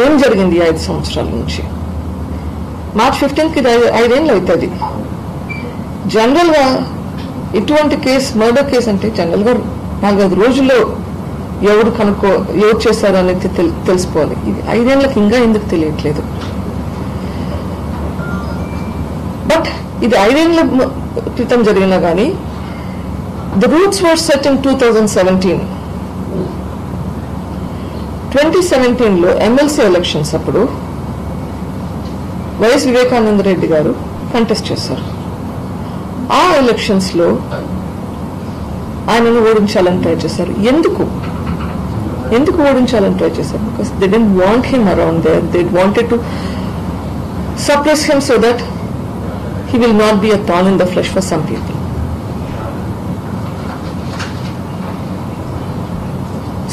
ఏం జరిగింది 5 సంవత్సరాల నుంచి? మార్చ్ 15కి 5 ఏళ్ళు అవుతుంది. జనరల్గా ఇటువంటి కేసు, మర్డర్ కేసు అంటే జనరల్గా 4-5 రోజుల్లో ఎవరు చేశారు అనేది తెలిసిపోవాలి. ఇది 5 ఏళ్ళకి ఇంకా ఎందుకు తెలియట్లేదు? బట్ ఇది 5 ఏళ్ళ క్రితం జరిగినా కానీ the roots were set in 2017. 2017లో ఎమ్మెల్సీ ఎలక్షన్స్ అప్పుడు వైఎస్ వివేకానంద రెడ్డి గారు కంటెస్ట్ చేశారు. ఆ ఎలక్షన్స్ లో ఆయనను ఓడించాలని ట్రై చేశారు. ఎందుకు ఓడించాలని ట్రై చేశారు? Because they didn't want him around there. They wanted to suppress him so that he will not be a thorn in the flesh for some people.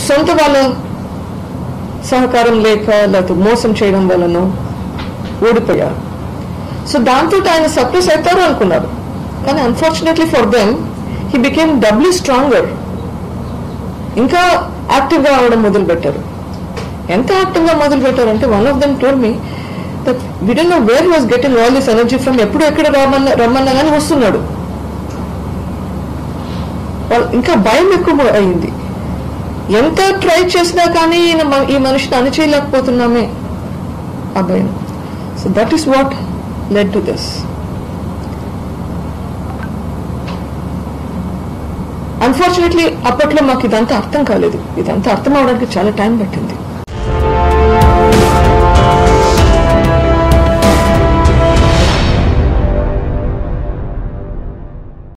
సొంత వాళ్ళ సహకారం లేక లేకపోతే మోసం చేయడం వలన ఓడిపోయారు. సో దాంతో ఆయన సప్రెస్ అవుతారు అనుకున్నారు. కానీ unfortunately for them he became doubly stronger. ఇంకా యాక్టివ్గా అవడం మొదలు పెట్టారు. ఎంత యాక్టివ్గా మొదలు పెట్టారంటే one of them told me that we don't know where he was getting all this energy from. ఎప్పుడు ఎక్కడ రమ్మన్నా కానీ వస్తున్నాడు. ఇంకా భయం ఎక్కువ అయింది. ఎంత ట్రై చేసినా కానీ ఈ మనిషిని అణచివేయలేకపోతున్నామే ఆ భయం. So that is what led to this. Unfortunately అప్పట్లో మాకు ఇదంతా అర్థం కాలేదు. ఇదంతా అర్థం అవడానికి చాలా టైం పట్టింది.